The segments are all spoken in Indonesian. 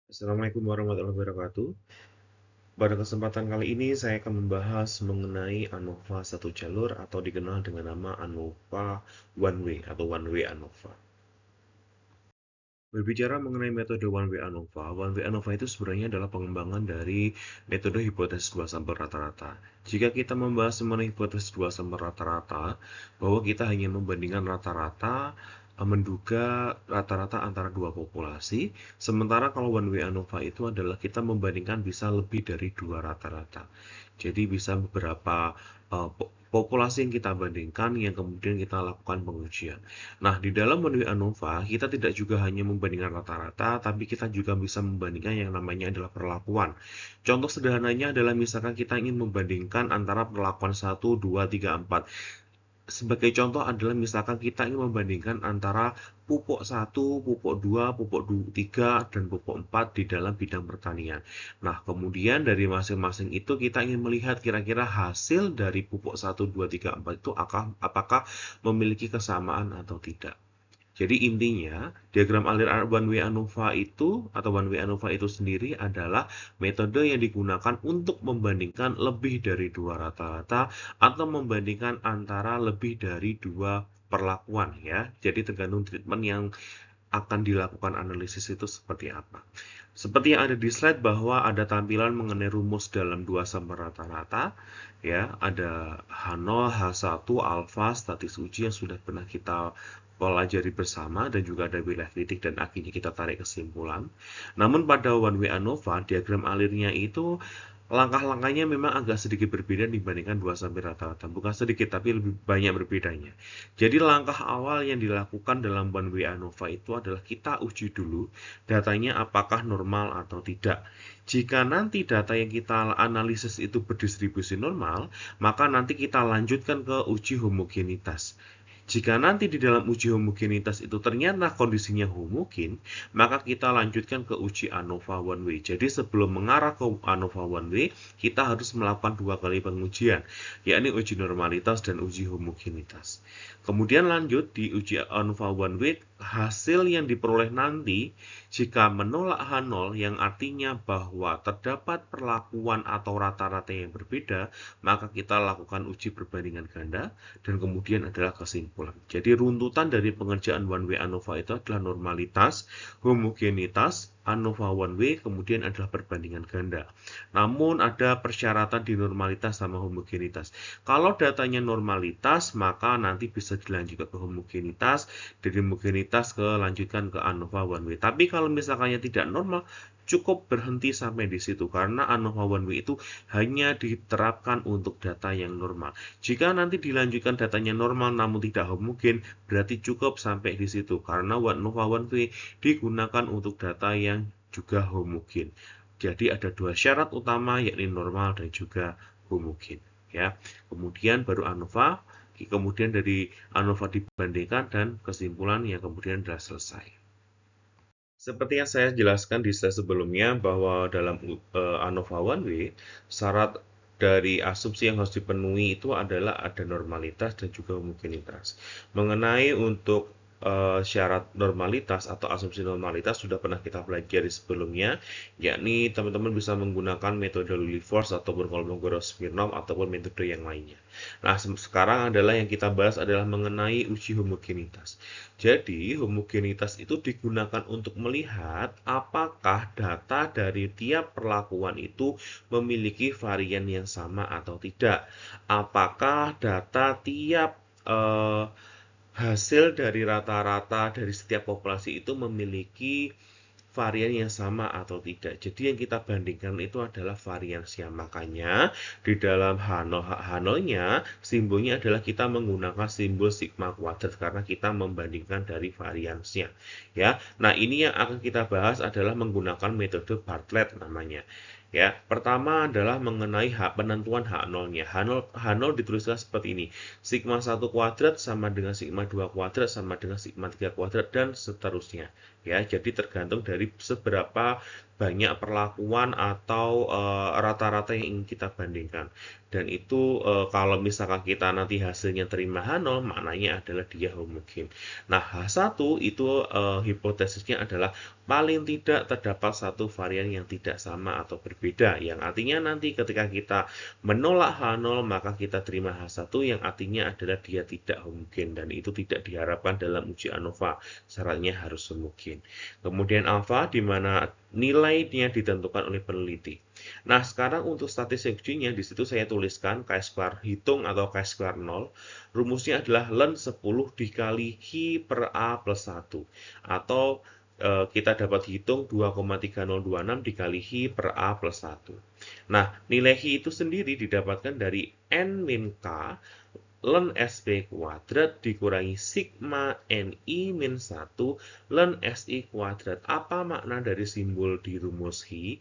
Assalamualaikum warahmatullahi wabarakatuh. Pada kesempatan kali ini saya akan membahas mengenai ANOVA satu jalur atau dikenal dengan nama ANOVA One Way atau One Way ANOVA. Berbicara mengenai metode One Way ANOVA itu sebenarnya adalah pengembangan dari metode hipotesis dua sampel rata-rata. Jika kita membahas mengenai hipotesis dua sampel rata-rata, bahwa kita hanya membandingkan rata-rata, menduga rata-rata antara dua populasi, sementara kalau One Way ANOVA itu adalah kita membandingkan bisa lebih dari dua rata-rata. Jadi bisa beberapa populasi yang kita bandingkan yang kemudian kita lakukan pengujian. Nah, di dalam One Way ANOVA, kita tidak juga hanya membandingkan rata-rata, tapi kita juga bisa membandingkan yang namanya adalah perlakuan. Contoh sederhananya adalah misalkan kita ingin membandingkan antara perlakuan 1, 2, 3, 4. Sebagai contoh adalah misalkan kita ingin membandingkan antara pupuk 1, pupuk 2, pupuk 3, dan pupuk 4 di dalam bidang pertanian. Nah, kemudian dari masing-masing itu kita ingin melihat kira-kira hasil dari pupuk 1, 2, 3, 4 itu apakah memiliki kesamaan atau tidak. Jadi intinya, diagram aliran One Way ANOVA itu atau One Way ANOVA itu sendiri adalah metode yang digunakan untuk membandingkan lebih dari dua rata-rata atau membandingkan antara lebih dari dua perlakuan ya. Jadi tergantung treatment yang akan dilakukan analisis itu seperti apa. Seperti yang ada di slide bahwa ada tampilan mengenai rumus dalam dua sampel rata-rata ya, ada H0, H1, alfa, statis uji yang sudah pernah kita pelajari bersama dan juga ada wilayah kritik dan akhirnya kita tarik kesimpulan. Namun pada One Way ANOVA, diagram alirnya itu langkah-langkahnya memang agak sedikit berbeda dibandingkan dua sampel rata-rata. Bukan sedikit, tapi lebih banyak berbedanya. Jadi langkah awal yang dilakukan dalam One Way ANOVA itu adalah kita uji dulu datanya apakah normal atau tidak. Jika nanti data yang kita analisis itu berdistribusi normal, maka nanti kita lanjutkan ke uji homogenitas. Jika nanti di dalam uji homogenitas itu ternyata kondisinya homogen, maka kita lanjutkan ke uji ANOVA One Way. Jadi sebelum mengarah ke ANOVA One Way, kita harus melakukan dua kali pengujian, yakni uji normalitas dan uji homogenitas. Kemudian lanjut di uji ANOVA One Way, hasil yang diperoleh nanti jika menolak H0 yang artinya bahwa terdapat perlakuan atau rata-rata yang berbeda, maka kita lakukan uji perbandingan ganda dan kemudian adalah kesimpulan. Jadi runtutan dari pengerjaan One Way ANOVA itu adalah normalitas, homogenitas, ANOVA One Way, kemudian adalah perbandingan ganda. Namun ada persyaratan di normalitas sama homogenitas. Kalau datanya normalitas, maka nanti bisa dilanjutkan ke homogenitas, dari homogenitas ke lanjutkan ke ANOVA One Way. Tapi kalau misalkannya tidak normal, cukup berhenti sampai di situ karena ANOVA One Way itu hanya diterapkan untuk data yang normal. Jika nanti dilanjutkan datanya normal namun tidak homogen, berarti cukup sampai di situ karena ANOVA One Way digunakan untuk data yang juga homogen. Jadi ada dua syarat utama yakni normal dan juga homogen ya. Kemudian baru ANOVA, kemudian dari ANOVA dibandingkan dan kesimpulan yang kemudian sudah selesai. Seperti yang saya jelaskan di slide sebelumnya bahwa dalam ANOVA One Way, syarat dari asumsi yang harus dipenuhi itu adalah ada normalitas dan juga homogenitas. Mengenai untuk syarat normalitas atau asumsi normalitas sudah pernah kita pelajari sebelumnya, yakni teman-teman bisa menggunakan metode Lilliefors ataupun Kolmogorov-Smirnov ataupun metode yang lainnya. Nah, sekarang adalah yang kita bahas adalah mengenai uji homogenitas. Jadi, homogenitas itu digunakan untuk melihat apakah data dari tiap perlakuan itu memiliki varian yang sama atau tidak. Apakah data tiap hasil dari rata-rata dari setiap populasi itu memiliki varian yang sama atau tidak. Jadi yang kita bandingkan itu adalah variansia. Makanya di dalam H0-nya simbolnya adalah kita menggunakan simbol sigma kuadrat karena kita membandingkan dari variansia. Ya. Nah, ini yang akan kita bahas adalah menggunakan metode Bartlett namanya. Ya, pertama adalah mengenai penentuan H0-nya. H0 dituliskan seperti ini. Sigma 1 kuadrat sama dengan sigma 2 kuadrat sama dengan sigma 3 kuadrat dan seterusnya. Ya, jadi tergantung dari seberapa banyak perlakuan atau rata-rata yang ingin kita bandingkan. Dan itu kalau misalkan kita nanti hasilnya terima H0, maknanya adalah dia homogen. Nah, H1 itu hipotesisnya adalah paling tidak terdapat satu varian yang tidak sama atau berbeda. Yang artinya nanti ketika kita menolak H0, maka kita terima H1 yang artinya adalah dia tidak homogen. Dan itu tidak diharapkan dalam uji ANOVA. Syaratnya harus homogen. Kemudian alfa di mana nilainya ditentukan oleh peneliti. Nah, sekarang untuk statistik ujinya di situ saya tuliskan chi-square hitung atau chi-square 0. Rumusnya adalah ln 10 dikali Hi per A plus 1. Atau kita dapat hitung 2,3026 dikali Hi per A plus 1. Nah, nilai Hi itu sendiri didapatkan dari N min K ln SP kuadrat dikurangi sigma NI min 1 ln SI kuadrat. Apa makna dari simbol di rumus Hi?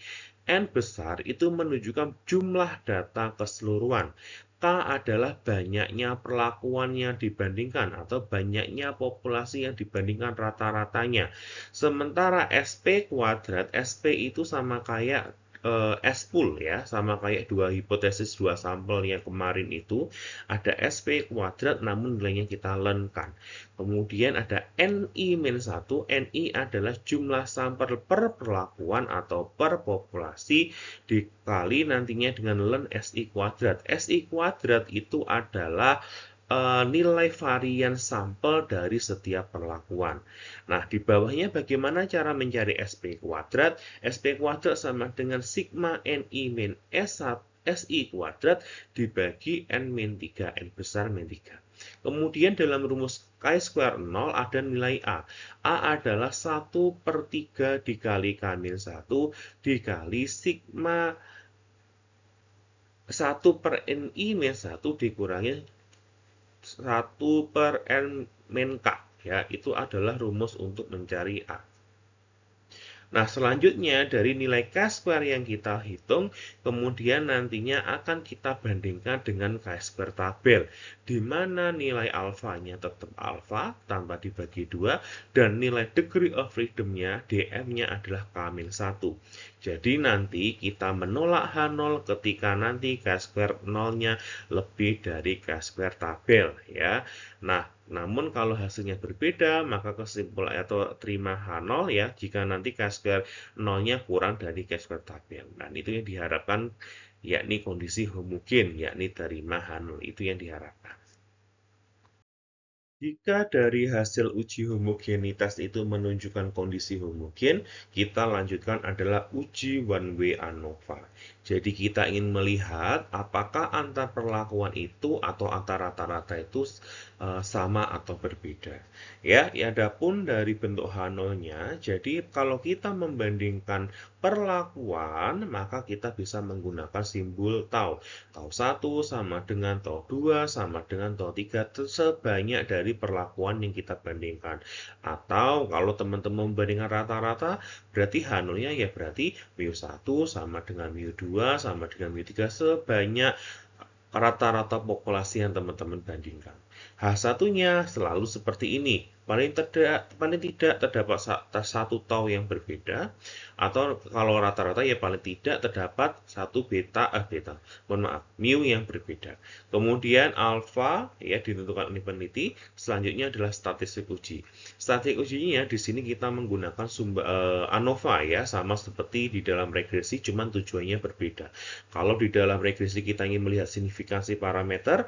N besar itu menunjukkan jumlah data keseluruhan. K adalah banyaknya perlakuan yang dibandingkan atau banyaknya populasi yang dibandingkan rata-ratanya. Sementara SP kuadrat, SP itu sama kayak S-pool ya, sama kayak dua hipotesis, dua sampel yang kemarin itu ada SP kuadrat namun nilainya kita lenkan. Kemudian ada NI-1, NI adalah jumlah sampel per perlakuan atau per populasi dikali nantinya dengan ln SI kuadrat. SI kuadrat itu adalah nilai varian sampel dari setiap perlakuan. Nah, di bawahnya bagaimana cara mencari SP kuadrat? SP kuadrat sama dengan sigma NI min S1 SI kuadrat dibagi N min 3, N besar min 3. Kemudian dalam rumus chi-square 0 ada nilai A. A adalah 1/3 dikali K min 1 dikali sigma 1/NI min 1 dikurangi 1 per N min K. Ya, itu adalah rumus untuk mencari A. Nah, selanjutnya dari nilai chi-square yang kita hitung, kemudian nantinya akan kita bandingkan dengan chi-square tabel, di mana nilai alfanya tetap alfa tanpa dibagi 2, dan nilai degree of freedom-nya, dm-nya adalah K-1. Jadi nanti kita menolak H0 ketika nanti chi-square 0-nya lebih dari chi-square tabel. Ya. Nah, namun kalau hasilnya berbeda, maka kesimpulan atau terima H0 ya, jika nanti chi-square 0-nya kurang dari chi-square tabel. Dan itu yang diharapkan, yakni kondisi homogen, yakni terima H0. Itu yang diharapkan. Jika dari hasil uji homogenitas itu menunjukkan kondisi homogen, kita lanjutkan adalah uji one way ANOVA. Jadi kita ingin melihat apakah antar perlakuan itu atau antar rata-rata itu sama atau berbeda. Ya, adapun dari bentuk H0-nya, jadi kalau kita membandingkan perlakuan, maka kita bisa menggunakan simbol tau. Tau 1 sama dengan tau 2 sama dengan tau 3 sebanyak dari perlakuan yang kita bandingkan. Atau kalau teman-teman membandingkan rata-rata, berarti H0-nya ya berarti mu1 sama dengan mu2 sama dengan mu3 sebanyak rata-rata populasi yang teman-teman bandingkan. H1-nya selalu seperti ini. Paling tidak terdapat satu tau yang berbeda, atau kalau rata-rata ya paling tidak terdapat satu mu yang berbeda. Kemudian alfa ya ditentukan oleh peneliti. Selanjutnya adalah statistik uji. Statistik ujinya di sini kita menggunakan sumber ANOVA ya, sama seperti di dalam regresi, cuman tujuannya berbeda. Kalau di dalam regresi kita ingin melihat signifikansi parameter,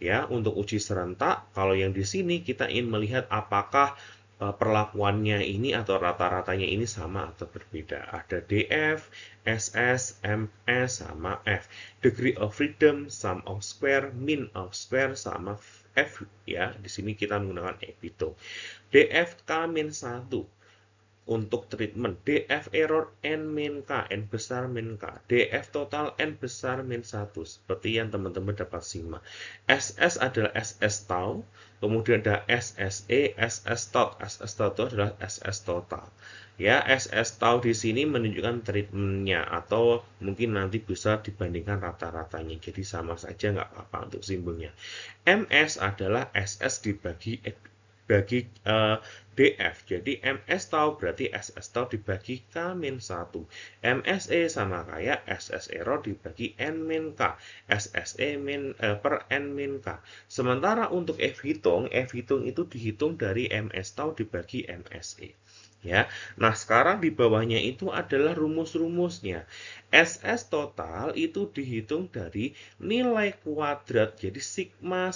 ya untuk uji serentak, kalau yang di sini kita ingin melihat apakah perlakuannya ini atau rata-ratanya ini sama atau berbeda. Ada DF, SS, MS sama F. Degree of freedom, sum of square, mean of square sama F ya. Di sini kita menggunakan Epito. DF K-1 untuk treatment, DF error N min K, N besar min K, DF total N besar min 1, seperti yang teman-teman dapat simak. SS adalah SS tau, kemudian ada SSE, SS tot. SS tot itu adalah SS total. Ya, SS tau di sini menunjukkan treatmentnya, atau mungkin nanti bisa dibandingkan rata-ratanya, jadi sama saja nggak apa-apa untuk simbolnya. MS adalah SS dibagi bagi DF. Jadi MS tau berarti SS tau dibagi K-1. MSE sama kayak SS error dibagi N-K. SSE per N-K. Sementara untuk F hitung itu dihitung dari MS tau dibagi MSE. Ya, nah sekarang di bawahnya itu adalah rumus-rumusnya. SS total itu dihitung dari nilai kuadrat, jadi sigma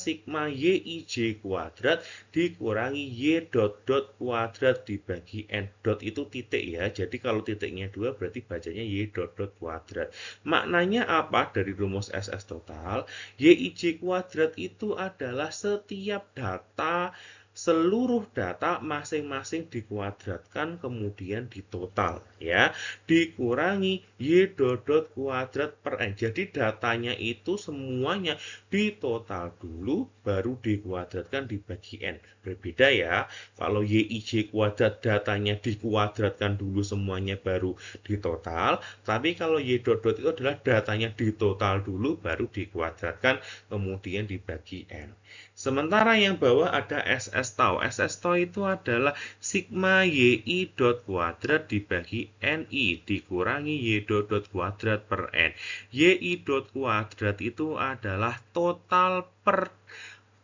YIJ kuadrat dikurangi Y dot kuadrat dibagi N dot itu titik ya, jadi kalau titiknya 2 berarti bacanya Y dot kuadrat. Maknanya apa dari rumus SS total? YIJ kuadrat itu adalah setiap data, seluruh data masing-masing dikuadratkan kemudian ditotal ya, dikurangi Y dot kuadrat per N. Jadi datanya itu semuanya ditotal dulu baru dikuadratkan dibagi N. Berbeda ya, kalau YIJ kuadrat datanya dikuadratkan dulu semuanya baru ditotal, tapi kalau Y dot itu adalah datanya ditotal dulu baru dikuadratkan kemudian dibagi N. Sementara yang bawah ada SS tau. SS tau itu adalah sigma YI dot kuadrat dibagi NI dikurangi Y dot kuadrat per N. YI dot kuadrat itu adalah total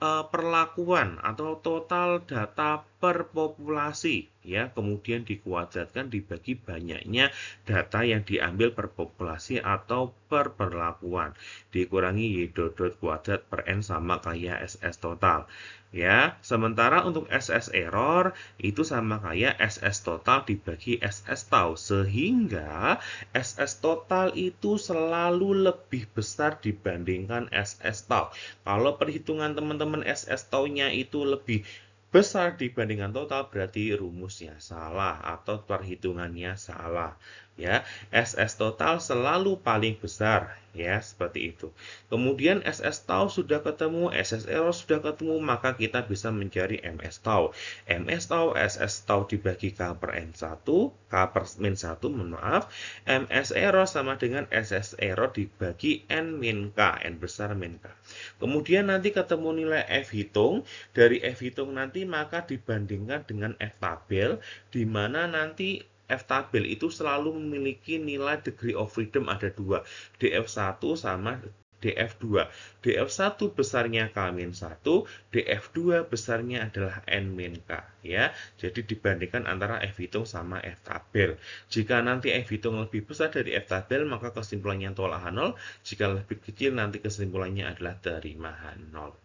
perlakuan atau total data per populasi ya, kemudian dikuadratkan dibagi banyaknya data yang diambil per populasi atau per perlakuan dikurangi Y dot kuadrat per N sama kayak SS total ya. Sementara untuk SS error itu sama kayak SS total dibagi SS tau, sehingga SS total itu selalu lebih besar dibandingkan SS tau. Kalau perhitungan teman-teman SS tau-nya itu lebih besar dibandingkan total, berarti rumusnya salah atau perhitungannya salah ya. SS total selalu paling besar ya, seperti itu. Kemudian SS tau sudah ketemu, SS error sudah ketemu, maka kita bisa mencari MS tau. MS tau, SS tau dibagi K per N1, K per min 1, mohon maaf. MS error sama dengan SS error dibagi N min K, N besar min K. Kemudian nanti ketemu nilai F hitung, dari F hitung nanti maka dibandingkan dengan F tabel, di mana nanti F tabel itu selalu memiliki nilai degree of freedom ada 2, DF1 sama DF2. DF1 besarnya K-1, DF2 besarnya adalah N-K ya. Jadi dibandingkan antara F hitung sama F tabel. Jika nanti F hitung lebih besar dari F tabel, maka kesimpulannya tolak H0. Jika lebih kecil, nanti kesimpulannya adalah terima H0.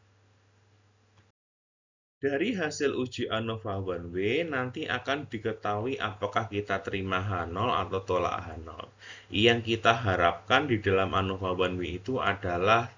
Dari hasil uji ANOVA 1W nanti akan diketahui apakah kita terima H0 atau tolak H0. Yang kita harapkan di dalam ANOVA 1W itu adalah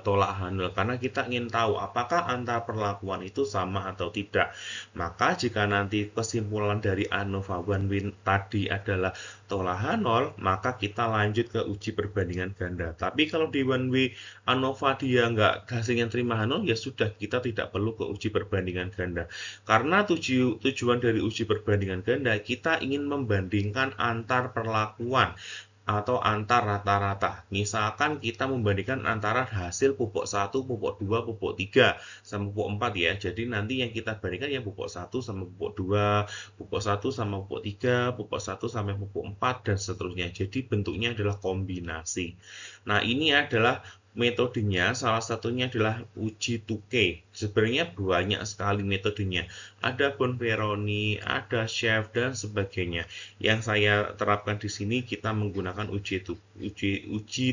tolak H0, karena kita ingin tahu apakah antar perlakuan itu sama atau tidak. Maka jika nanti kesimpulan dari ANOVA 1W tadi adalah tolak H0, maka kita lanjut ke uji perbandingan ganda. Tapi kalau di 1W ANOVA dia nggak hasilnya terima H0, ya sudah, kita tidak perlu ke uji perbandingan ganda. Karena tujuan dari uji perbandingan ganda, kita ingin membandingkan antar perlakuan atau antar rata-rata. Misalkan kita membandingkan antara hasil pupuk 1, pupuk 2, pupuk 3 sama pupuk 4 ya. Jadi nanti yang kita bandingkan yang pupuk 1 sama pupuk 2, pupuk 1 sama pupuk 3, pupuk 1 sampai pupuk 4 dan seterusnya. Jadi bentuknya adalah kombinasi. Nah, ini adalah metodenya, salah satunya adalah uji Tukey. Sebenarnya banyak sekali metodenya. Ada Bonferroni, ada Chef dan sebagainya. Yang saya terapkan di sini kita menggunakan uji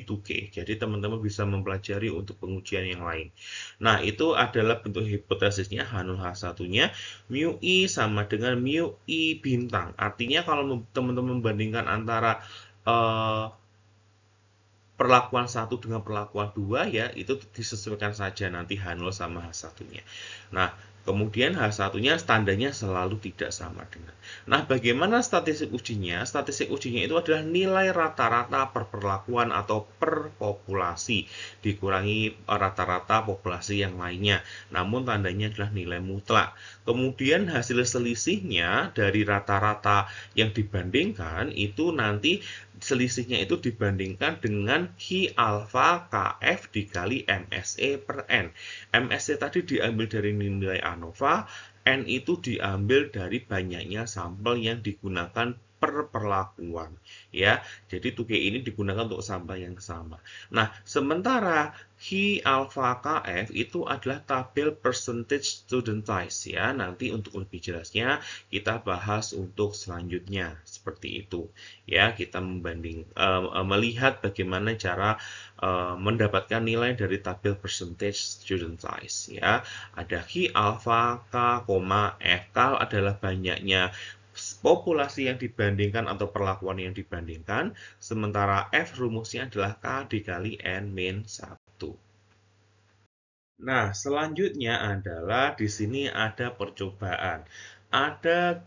Tukey. Jadi teman-teman bisa mempelajari untuk pengujian yang lain. Nah, itu adalah bentuk hipotesisnya H0 H1-nya. Mu I sama dengan mu I bintang. Artinya kalau teman-teman membandingkan antara perlakuan 1 dengan perlakuan 2 ya, itu disesuaikan saja nanti H0 sama H1-nya. Nah, kemudian H1-nya standarnya selalu tidak sama dengan. Nah, bagaimana statistik ujinya? Statistik ujinya itu adalah nilai rata-rata per perlakuan atau per populasi dikurangi rata-rata populasi yang lainnya. Namun tandanya adalah nilai mutlak. Kemudian hasil selisihnya dari rata-rata yang dibandingkan itu nanti selisihnya itu dibandingkan dengan Q alfa KF dikali MSE per N. MSE tadi diambil dari nilai ANOVA, N itu diambil dari banyaknya sampel yang digunakan per perlakuan, ya. Jadi 2G ini digunakan untuk sampel yang sama. Nah, sementara Hi alpha KF itu adalah tabel percentage student size, ya. Nanti untuk lebih jelasnya kita bahas untuk selanjutnya seperti itu, ya. Kita melihat bagaimana cara mendapatkan nilai dari tabel percentage student size, ya. Ada Hi alpha K, F. K adalah banyaknya populasi yang dibandingkan atau perlakuan yang dibandingkan, sementara F rumusnya adalah K dikali N-1. Nah, selanjutnya adalah di sini ada percobaan. Ada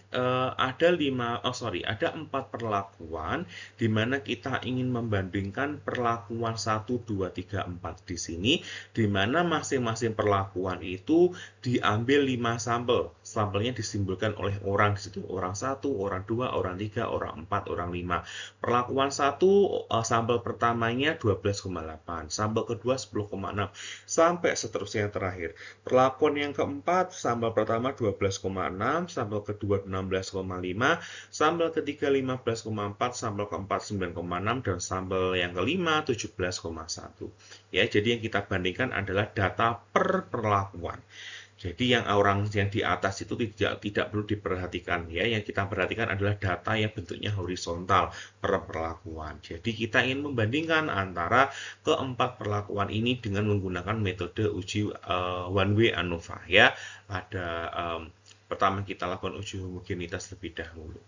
4 perlakuan di mana kita ingin membandingkan perlakuan 1, 2, 3, 4 di sini, di mana masing-masing perlakuan itu diambil 5 sampel. Sampelnya disimbolkan oleh orang di situ, orang 1, orang 2, orang 3, orang 4, orang 5. Perlakuan 1 sampel pertamanya 12,8, sampel kedua 10,6 sampai seterusnya yang terakhir. Perlakuan yang keempat, sampel pertama 12,6, sampel kedua 16,5, sampel ketiga 15,4, sampel keempat 9,6, dan sampel yang kelima 17,1. Ya, jadi yang kita bandingkan adalah data per perlakuan. Jadi yang di atas itu tidak perlu diperhatikan, ya. Yang kita perhatikan adalah data yang bentuknya horizontal per perlakuan. Jadi kita ingin membandingkan antara keempat perlakuan ini dengan menggunakan metode uji one way ANOVA, ya. Pertama kita lakukan uji homogenitas lebih dahulu.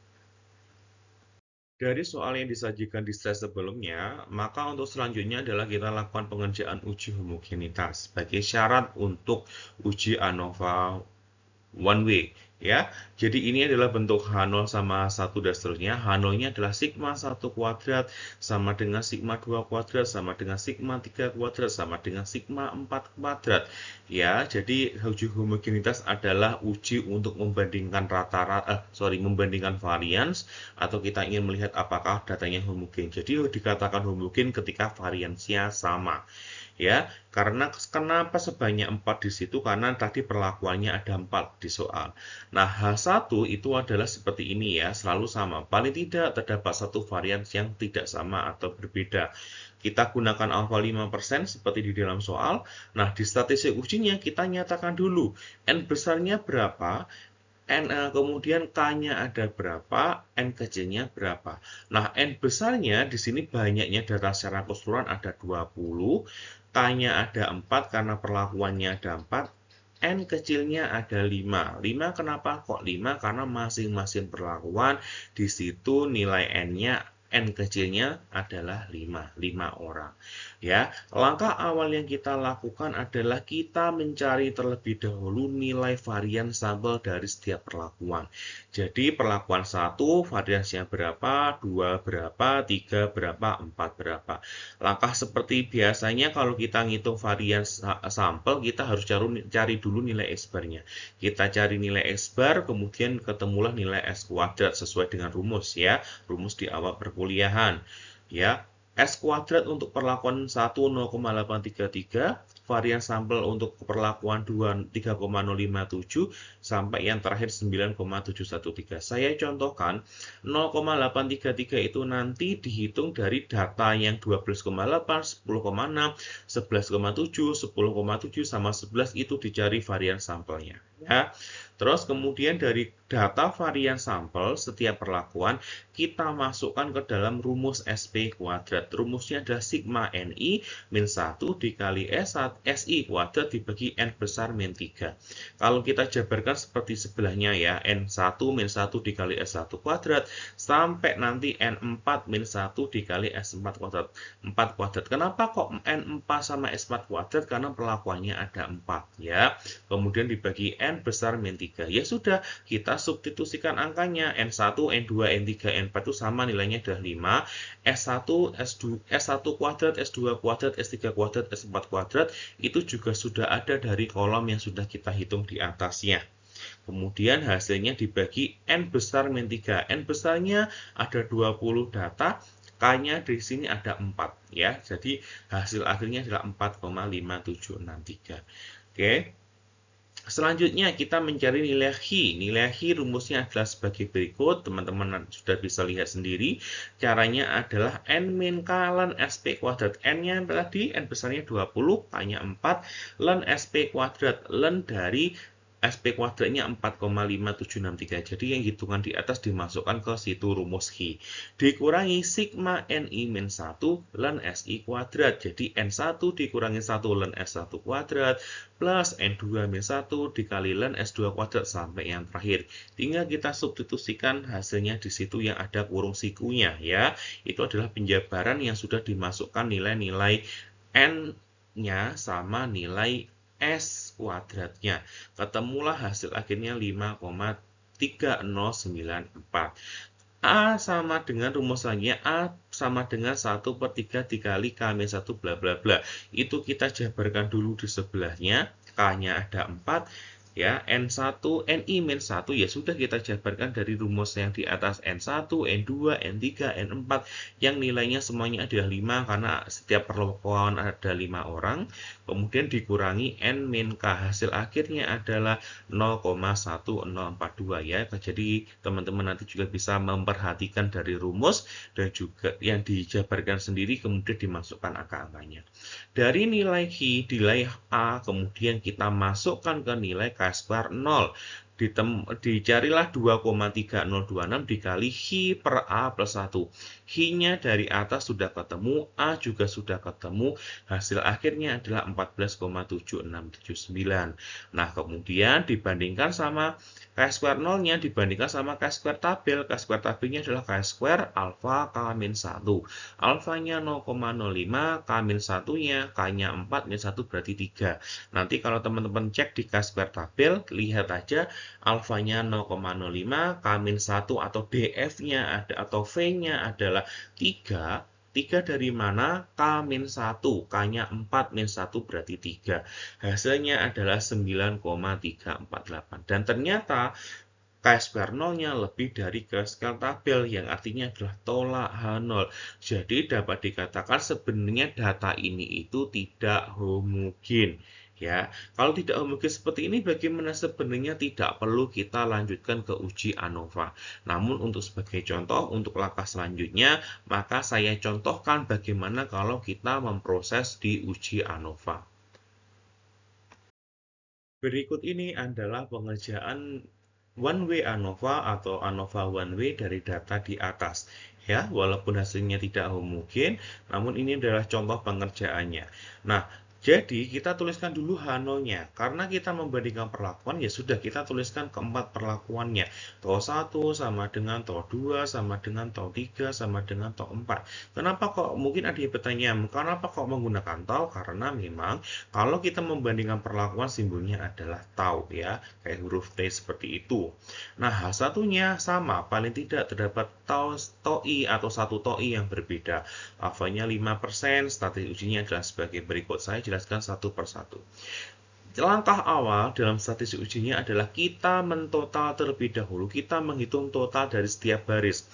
Dari soal yang disajikan di slide sebelumnya, maka untuk selanjutnya adalah kita lakukan pengerjaan uji homogenitas sebagai syarat untuk uji ANOVA one way, ya. Jadi ini adalah bentuk H0 sama 1 dan seterusnya. H0-nya adalah sigma 1 kuadrat sama dengan sigma 2 kuadrat sama dengan sigma 3 kuadrat sama dengan sigma 4 kuadrat. Ya, jadi uji homogenitas adalah uji untuk membandingkan membandingkan varians, atau kita ingin melihat apakah datanya homogen. Jadi dikatakan homogen ketika variansnya sama. Ya, karena kenapa sebanyak 4 di situ? Karena tadi perlakuannya ada 4 di soal. Nah, H1 itu adalah seperti ini, ya, selalu sama. Paling tidak terdapat satu varian yang tidak sama atau berbeda. Kita gunakan alfa 5% seperti di dalam soal. Nah, di statistik ujinya kita nyatakan dulu N besarnya berapa, kemudian K-nya ada berapa, N kecilnya berapa. Nah, N besarnya di sini banyaknya data secara keseluruhan ada 20, K-nya ada 4 karena perlakuannya ada 4, N kecilnya ada 5. 5 kenapa kok 5? Karena masing-masing perlakuan di situ nilai N-nya, N kecilnya adalah 5 orang. Ya, langkah awal yang kita lakukan adalah kita mencari terlebih dahulu nilai varian sampel dari setiap perlakuan. Jadi perlakuan 1 variansinya berapa, 2 berapa, 3 berapa, 4 berapa. Langkah seperti biasanya kalau kita ngitung varian sampel, kita harus cari dulu nilai X-bar-nya. Kita cari nilai X-bar, kemudian ketemulah nilai S kuadrat sesuai dengan rumus, ya. Rumus di awal perkuliahan, ya. S kuadrat untuk perlakuan 1 0,833, varian sampel untuk perlakuan 2 3,057 sampai yang terakhir 9,713. Saya contohkan 0,833 itu nanti dihitung dari data yang 12,8, 10,6, 11,7, 10,7 sama 11 itu dicari varian sampelnya, ya. Terus kemudian dari data varian sampel setiap perlakuan kita masukkan ke dalam rumus SP kuadrat. Rumusnya adalah sigma NI min 1 dikali SI kuadrat dibagi N besar min 3. Kalau kita jabarkan seperti sebelahnya, ya, N1 min 1 dikali S1 kuadrat sampai nanti N4 min 1 dikali S4 kuadrat. 4 kuadrat. Kenapa kok N4 sama S4 kuadrat? Karena perlakuannya ada 4, ya. Kemudian dibagi N besar min 3. Ya sudah, kita substitusikan angkanya. N1, N2, N3, N4 itu sama nilainya adalah 5. S1 kuadrat, S2 kuadrat, S3 kuadrat, S4 kuadrat itu juga sudah ada dari kolom yang sudah kita hitung di atasnya. Kemudian hasilnya dibagi N besar min 3. N besarnya ada 20 data, K-nya di sini ada 4, ya. Jadi hasil akhirnya adalah 4,5763. Oke. Selanjutnya kita mencari nilai Hi. Nilai Hi rumusnya adalah sebagai berikut. Teman-teman sudah bisa lihat sendiri. Caranya adalah N min K ln SP kuadrat. N-nya tadi, N besarnya 20, K-nya 4, ln SP kuadrat. Ln dari SP kuadratnya 4,5763. Jadi yang hitungan di atas dimasukkan ke situ rumus Hi. Dikurangi sigma Ni min 1 ln Si kuadrat. Jadi N1 dikurangi 1 ln S1 kuadrat plus N2 min 1 dikali ln S2 kuadrat sampai yang terakhir. Tinggal kita substitusikan hasilnya di situ yang ada kurung sikunya ya. Itu adalah penjabaran yang sudah dimasukkan nilai-nilai N-nya sama nilai S kuadratnya. Ketemulah hasil akhirnya 5,3094. A sama dengan rumus selanjutnya, A sama dengan 1/3 dikali K-1 bla bla bla. Itu kita jabarkan dulu di sebelahnya, K-nya ada 4, ya, N1, Ni-1 ya sudah kita jabarkan dari rumus yang di atas N1, N2, N3, N4 yang nilainya semuanya adalah 5 karena setiap perlakuan ada 5 orang. Kemudian dikurangi N min K. Hasil akhirnya adalah 0,1042 ya. Jadi teman-teman nanti juga bisa memperhatikan dari rumus dan juga yang dijabarkan sendiri kemudian dimasukkan angka-angkanya. Dari nilai Hi, nilai A, kemudian kita masukkan ke nilai K² 0. Dicarilah 2,3026 dikali Hi per A plus 1. Hi-nya dari atas sudah ketemu, A juga sudah ketemu, hasil akhirnya adalah 14,7679. Nah, kemudian dibandingkan sama K² 0-nya, dibandingkan sama K² tabel. K² tabelnya adalah K² alfa K-1. Alfanya 0,05, K-1-nya, K-nya 4, min 1 berarti 3. Nanti kalau teman-teman cek di K² tabel, lihat aja alfanya 0,05, K-1 atau DF-nya ada atau V-nya adalah 3. 3 dari mana? K-1, K-nya 4, min 1 berarti 3. Hasilnya adalah 9,348. Dan ternyata K² 0-nya lebih dari K² tabel, yang artinya adalah tolak H0. Jadi dapat dikatakan sebenarnya data ini itu tidak homogen. Ya, kalau tidak homogen seperti ini, bagaimana sebenarnya tidak perlu kita lanjutkan ke uji ANOVA. Namun untuk sebagai contoh, untuk langkah selanjutnya, maka saya contohkan bagaimana kalau kita memproses di uji ANOVA. Berikut ini adalah pengerjaan one way ANOVA atau ANOVA one way dari data di atas. Ya, walaupun hasilnya tidak homogen, namun ini adalah contoh pengerjaannya. Nah, jadi kita tuliskan dulu H0-nya. Karena kita membandingkan perlakuan, ya sudah kita tuliskan keempat perlakuannya. TO 1 sama dengan TO 2 sama dengan TO 3 sama dengan TO 4. Kenapa kok mungkin ada yang bertanya, kenapa kok menggunakan TO? Karena memang kalau kita membandingkan perlakuan simbolnya adalah tau ya, kayak huruf T seperti itu. Nah, H1-nya sama, paling tidak terdapat TOI atau satu TOI yang berbeda. Alfanya 5%, statis ujinya adalah sebagai berikut. Saya jelaskan satu persatu. Langkah awal dalam statistik ujinya adalah kita mentotal terlebih dahulu. Kita menghitung total dari setiap baris.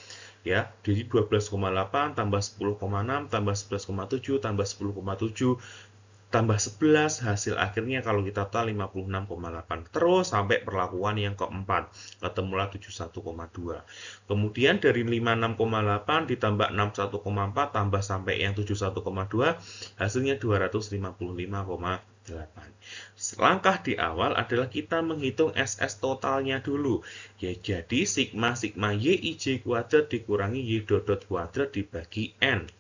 Ya, jadi 12,8 tambah 10,6 tambah 11,7 tambah 10,7 tambah 11, hasil akhirnya kalau kita total 56,8. Terus sampai perlakuan yang keempat, ketemulah 71,2. Kemudian dari 56,8 ditambah 61,4 tambah sampai yang 71,2, hasilnya 255,8. Langkah di awal adalah kita menghitung SS totalnya dulu. Ya, jadi sigma YIJ kuadrat dikurangi Y dot kuadrat dibagi N.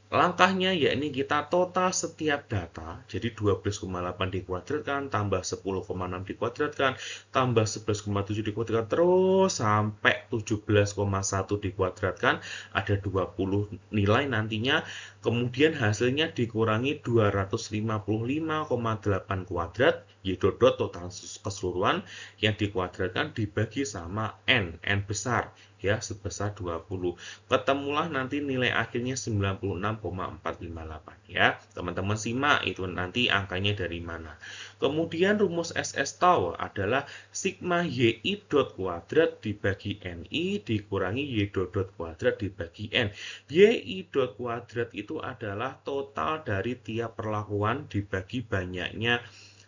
Langkahnya yakni kita total setiap data, jadi 12,8 dikuadratkan, tambah 10,6 dikuadratkan, tambah 11,7 dikuadratkan, terus sampai 17,1 dikuadratkan, ada 20 nilai nantinya, kemudian hasilnya dikurangi 255,8 kuadrat, Y dot total keseluruhan yang dikuadratkan dibagi sama N besar. Ya, sebesar 20. Ketemulah nanti nilai akhirnya 96,458 ya. Teman-teman simak itu nanti angkanya dari mana. Kemudian rumus SS tau adalah sigma YI dot kuadrat dibagi NI dikurangi Y dot kuadrat dibagi N. YI dot kuadrat itu adalah total dari tiap perlakuan dibagi banyaknya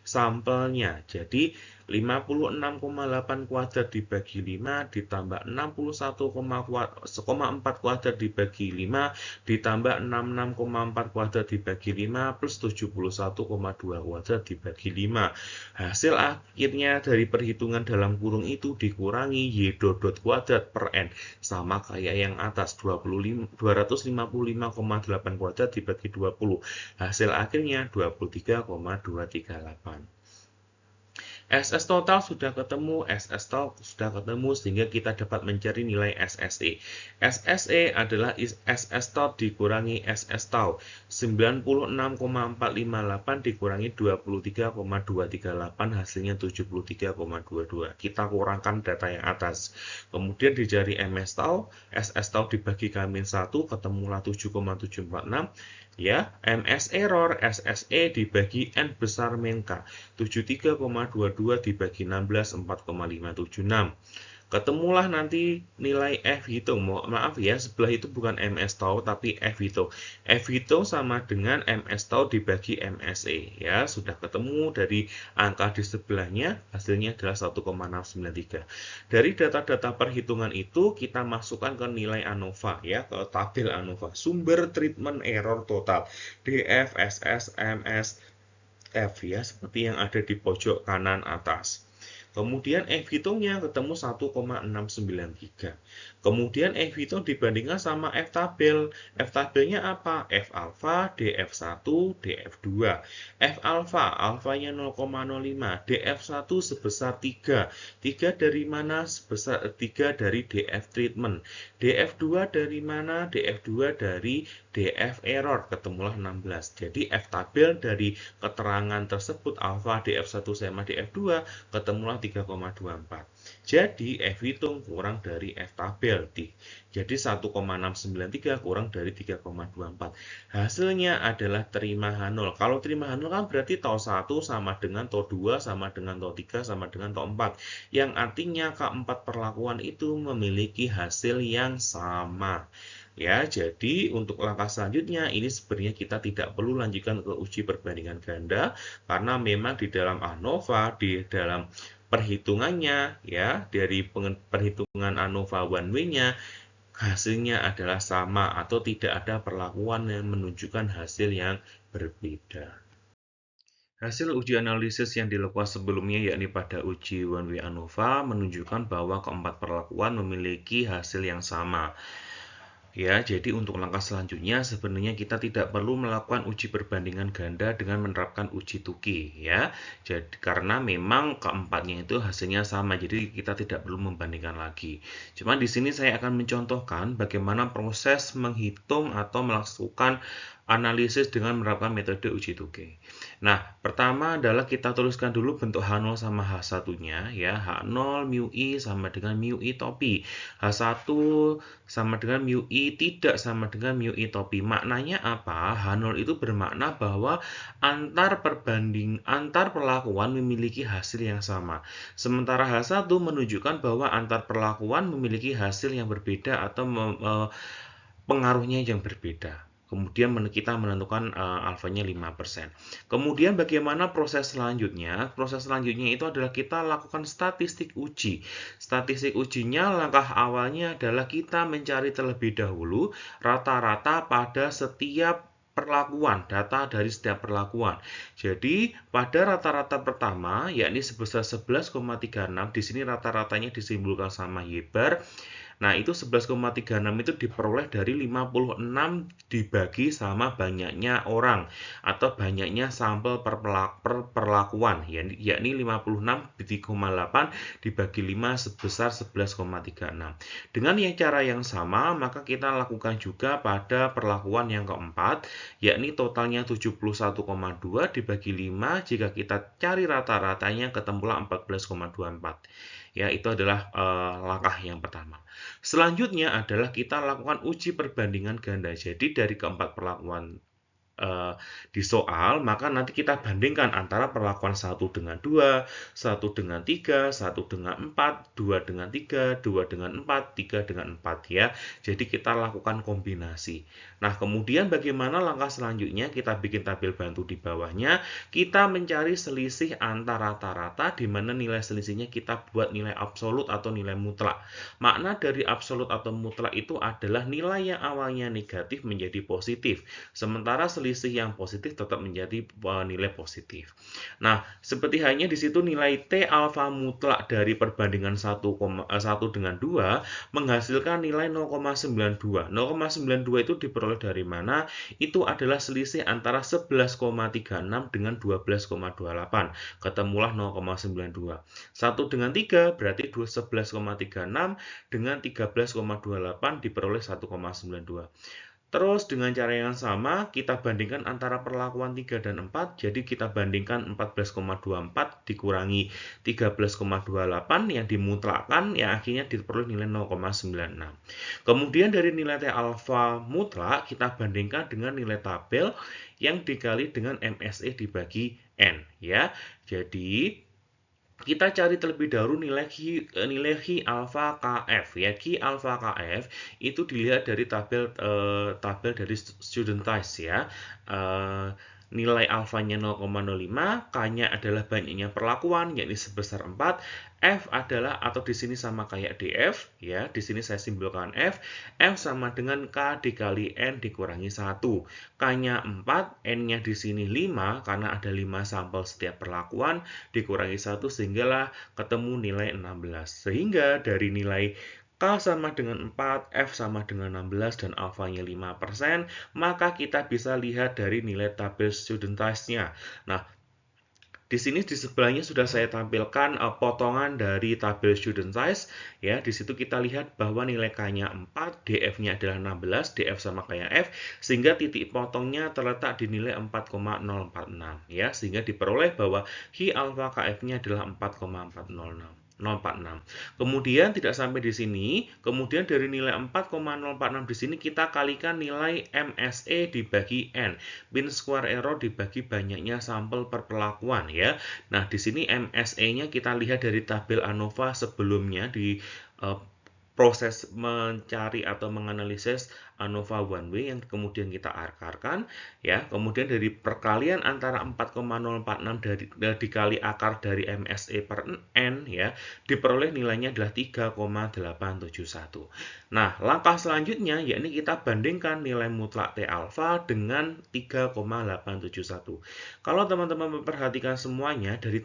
sampelnya. Jadi 56,8 kuadrat dibagi 5 ditambah 61,4 kuadrat dibagi 5 ditambah 66,4 kuadrat dibagi 5 plus 71,2 kuadrat dibagi 5. Hasil akhirnya dari perhitungan dalam kurung itu dikurangi y dot kuadrat per n, sama kayak yang atas, 255,8 kuadrat dibagi 20. Hasil akhirnya 23,238. SS total sudah ketemu, SS sudah ketemu, sehingga kita dapat mencari nilai SSE. SSE adalah SS tot dikurangi SS tau. 96,458 dikurangi 23,238, hasilnya 73,22. Kita kurangkan data yang atas. Kemudian dicari MS tau, SS tau dibagi K-1, ketemulah 7,746. Ya, MS error, SSE dibagi N besar min K, 73,22 dibagi 16, 4,576. Ketemulah nanti nilai F hitung. Maaf ya, sebelah itu bukan MS tau tapi F hitung. F hitung sama dengan MS tau dibagi MSE. Ya, sudah ketemu dari angka di sebelahnya, hasilnya adalah 1,693. Dari data-data perhitungan itu kita masukkan ke nilai ANOVA ya, ke tabel ANOVA. Sumber treatment error total DF, SS, MS, F ya, seperti yang ada di pojok kanan atas. Kemudian F hitungnya ketemu 1,693. Kemudian F hitung dibandingkan sama F tabel. F tabelnya apa? F alfa, DF1, DF2. F alfa, alfanya 0,05, DF1 sebesar 3. 3 dari mana? Sebesar 3 dari DF treatment. DF2 dari mana? DF2 dari DF error, ketemulah 16. Jadi F tabel dari keterangan tersebut alfa, DF1 sama DF2 ketemulah 3,24. Jadi F hitung kurang dari F tabel. Jadi 1,693 kurang dari 3,24. Hasilnya adalah terima H0. Kalau terima H0 kan berarti tau 1 sama dengan tau 2 sama dengan tau 3 sama dengan tau 4. Yang artinya keempat perlakuan itu memiliki hasil yang sama. Ya, jadi untuk langkah selanjutnya ini sebenarnya kita tidak perlu lanjutkan ke uji perbandingan ganda karena memang di dalam ANOVA, di dalam perhitungannya ya, dari perhitungan ANOVA one way-nya hasilnya adalah sama atau tidak ada perlakuan yang menunjukkan hasil yang berbeda. Hasil uji analisis yang dilakukan sebelumnya yakni pada uji one way ANOVA menunjukkan bahwa keempat perlakuan memiliki hasil yang sama. Ya, jadi untuk langkah selanjutnya sebenarnya kita tidak perlu melakukan uji perbandingan ganda dengan menerapkan uji Tukey ya. Jadi karena memang keempatnya itu hasilnya sama, jadi kita tidak perlu membandingkan lagi. Cuma di sini saya akan mencontohkan bagaimana proses menghitung atau melakukan analisis dengan menerapkan metode uji Tukey. Nah, pertama adalah kita tuliskan dulu bentuk H0 sama H1-nya ya. H0 mu I sama dengan mu I topi. H1 sama dengan mu I tidak sama dengan mu I topi. Maknanya apa? H0 itu bermakna bahwa antar perlakuan memiliki hasil yang sama. Sementara H1 menunjukkan bahwa antar perlakuan memiliki hasil yang berbeda atau pengaruhnya yang berbeda. Kemudian kita menentukan alfanya 5%. Kemudian bagaimana proses selanjutnya? Proses selanjutnya itu adalah kita lakukan statistik uji. Statistik ujinya langkah awalnya adalah kita mencari terlebih dahulu rata-rata pada setiap perlakuan, data dari setiap perlakuan. Jadi pada rata-rata pertama yakni sebesar 11,36, di sini rata-ratanya disimbolkan sama Y bar. Nah, itu 11,36 itu diperoleh dari 56 dibagi sama banyaknya orang atau banyaknya sampel per perlakuan, yakni 56,8 dibagi 5 sebesar 11,36. Dengan cara yang sama, maka kita lakukan juga pada perlakuan yang keempat, yakni totalnya 71,2 dibagi 5, jika kita cari rata-ratanya ketemulah 14,24. Ya, itu adalah langkah yang pertama. Selanjutnya adalah kita lakukan uji perbandingan ganda. Jadi dari keempat perlakuan di soal, maka nanti kita bandingkan antara perlakuan 1 dengan 2, 1 dengan 3, 1 dengan 4, 2 dengan 3, 2 dengan 4, 3 dengan 4 ya. Jadi kita lakukan kombinasi. Nah, kemudian bagaimana langkah selanjutnya? Kita bikin tabel bantu di bawahnya. Kita mencari selisih antara rata-rata, di mana nilai selisihnya kita buat nilai absolut atau nilai mutlak. Makna dari absolut atau mutlak itu adalah nilai yang awalnya negatif menjadi positif. Sementara selisih yang positif tetap menjadi nilai positif. Nah, seperti halnya di situ nilai T alfa mutlak dari perbandingan 1 dengan 2 menghasilkan nilai 0,92. 0,92 itu diperoleh dari mana? Itu adalah selisih antara 11,36 dengan 12,28. Ketemulah 0,92. 1 dengan 3 berarti 11,36 dengan 13,28 diperoleh 1,92. Terus dengan cara yang sama, kita bandingkan antara perlakuan 3 dan 4. Jadi kita bandingkan 14,24 dikurangi 13,28 yang dimutlakkan, yang akhirnya diperoleh nilai 0,96. Kemudian dari nilai T alfa mutlak, kita bandingkan dengan nilai tabel yang dikali dengan MSE dibagi N. Ya. Jadi kita cari terlebih dahulu nilai Q alfa KF ya. Q alfa KF itu dilihat dari tabel dari Studentize ya. Nilai alfanya 0,05, K-nya adalah banyaknya perlakuan yakni sebesar 4, F adalah atau di sini sama kayak DF ya. Di sini saya simbolkan F sama dengan K dikali N dikurangi 1. K-nya 4, N-nya di sini 5 karena ada 5 sampel setiap perlakuan dikurangi 1 sehinggalah ketemu nilai 16. Sehingga dari nilai K sama dengan 4, F sama dengan 16, dan alfanya 5%, maka kita bisa lihat dari nilai tabel Studentize-nya. Nah, di sini di sebelahnya sudah saya tampilkan potongan dari tabel Studentize ya. Di situ kita lihat bahwa nilai K-nya 4, DF-nya adalah 16, DF sama kayak F, sehingga titik potongnya terletak di nilai 4,046 ya, sehingga diperoleh bahwa Q alfa KF-nya adalah 4,406. 046. Kemudian tidak sampai di sini, kemudian dari nilai 4,046 di sini kita kalikan nilai MSE dibagi N, mean square error dibagi banyaknya sampel per perlakuan ya. Nah, di sini MSE-nya kita lihat dari tabel ANOVA sebelumnya di proses mencari atau menganalisis ANOVA one way yang kemudian kita akarkan ya. Kemudian dari perkalian antara 4,046 dikali akar dari MSE per N ya, diperoleh nilainya adalah 3,871. Nah, langkah selanjutnya yakni kita bandingkan nilai mutlak T alfa dengan 3,871. Kalau teman-teman memperhatikan semuanya dari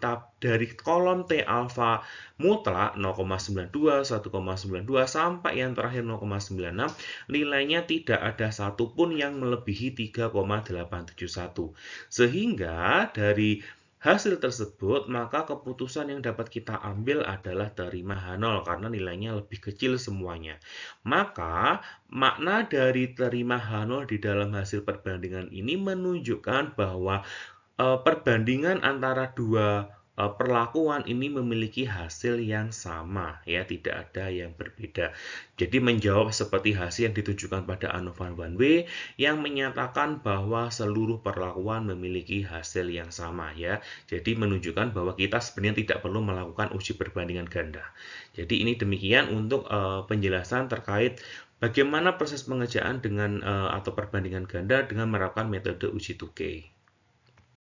kolom T alfa mutlak 0,92, 1,92 sampai yang terakhir 0,96, nilainya tidak ada satupun yang melebihi 3,871. Sehingga dari hasil tersebut, maka keputusan yang dapat kita ambil adalah terima H0 karena nilainya lebih kecil semuanya. Maka makna dari terima H0 di dalam hasil perbandingan ini menunjukkan bahwa perbandingan antara dua perlakuan ini memiliki hasil yang sama ya, tidak ada yang berbeda. Jadi menjawab seperti hasil yang ditujukan pada ANOVA one way yang menyatakan bahwa seluruh perlakuan memiliki hasil yang sama ya. Jadi menunjukkan bahwa kita sebenarnya tidak perlu melakukan uji perbandingan ganda. Jadi ini demikian untuk penjelasan terkait bagaimana proses pengerjaan dengan atau perbandingan ganda dengan menerapkan metode uji 2K.